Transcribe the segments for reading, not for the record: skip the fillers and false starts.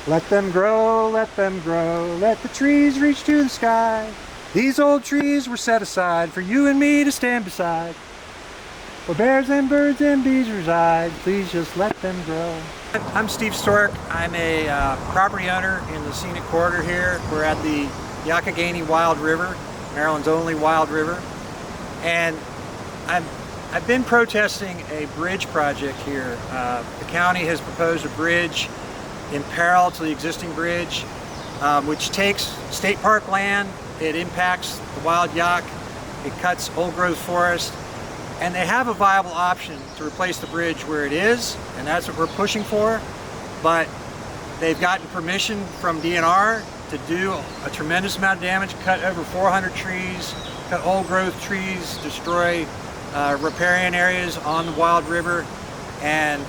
Let them grow, let them grow, let the trees reach to the sky. These old trees were set aside for you and me to stand beside. Where bears and birds and bees reside, please just let them grow. I'm Steve Stork. I'm a property owner in the scenic corridor here. We're at the Youghiogheny Wild River, Maryland's only wild river. And I've been protesting a bridge project here. The county has proposed a bridge in parallel to the existing bridge, which takes state park land. It impacts the Wild Yough. It cuts old growth forest. And they have a viable option to replace the bridge where it is, and that's what we're pushing for. But they've gotten permission from DNR to do a tremendous amount of damage, cut over 400 trees, cut old growth trees, destroy riparian areas on the Wild River, and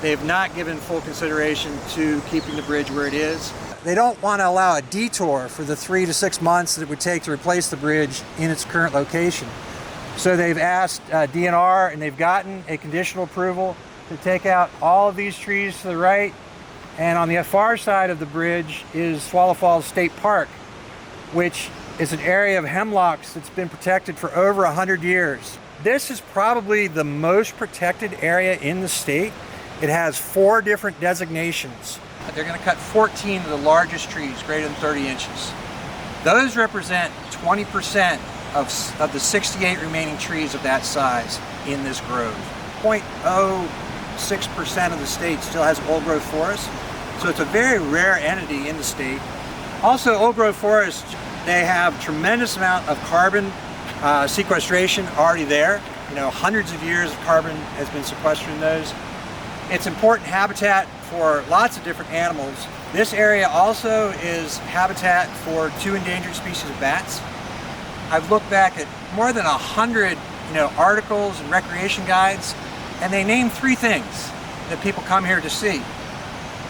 they've not given full consideration to keeping the bridge where it is. They don't want to allow a detour for the 3 to 6 months that it would take to replace the bridge in its current location. So they've asked DNR, and they've gotten a conditional approval to take out all of these trees to the right. And on the far side of the bridge is Swallow Falls State Park, which is an area of hemlocks that's been protected for over 100 years. This is probably the most protected area in the state. It has 4 different designations. They're going to cut 14 of the largest trees, greater than 30 inches. Those represent 20% of the 68 remaining trees of that size in this grove. 0.06% of the state still has old growth forest, so it's a very rare entity in the state. Also, old growth forests, they have tremendous amount of carbon sequestration already there. You know, hundreds of years of carbon has been sequestered in those. It's important habitat for lots of different animals. This area also is habitat for 2 endangered species of bats. I've looked back at more than 100 articles and recreation guides, and they name 3 things that people come here to see.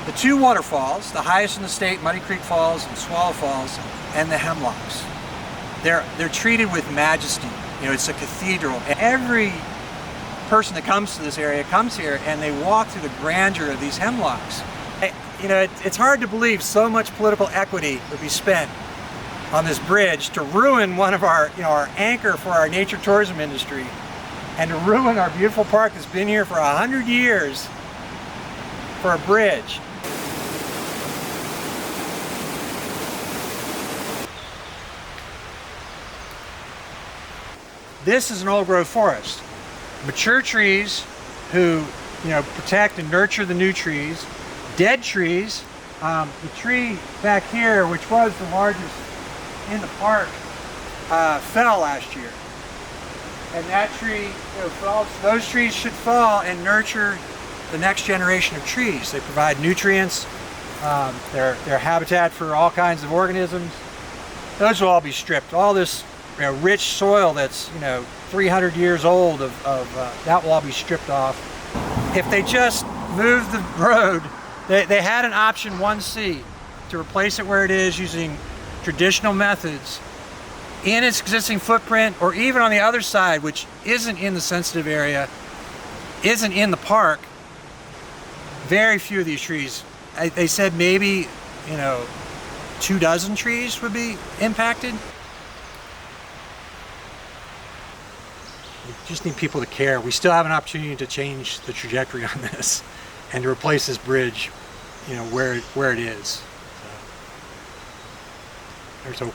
The 2 waterfalls, the highest in the state, Muddy Creek Falls and Swallow Falls, and the Hemlocks. They're treated with majesty. It's a cathedral. Every person that comes to this area comes here and they walk through the grandeur of these hemlocks. It's hard to believe so much political equity would be spent on this bridge to ruin one of our anchor for our nature tourism industry, and to ruin our beautiful park that's been here for 100 years for a bridge. This is an old growth forest. Mature trees who protect and nurture the new trees. Dead trees. The tree back here, which was the largest in the park, fell last year, and that tree fell. So those trees should fall and nurture the next generation of trees. They provide nutrients. They're habitat for all kinds of organisms. Those will all be stripped. All this rich soil that's 300 years old that will all be stripped off. If they just move the road, they had an option 1C to replace it where it is using traditional methods in its existing footprint, or even on the other side, which isn't in the sensitive area, isn't in the park. Very few of these trees. They said maybe 24 trees would be impacted. We just need people to care. We still have an opportunity to change the trajectory on this and to replace this bridge where it is. There's hope.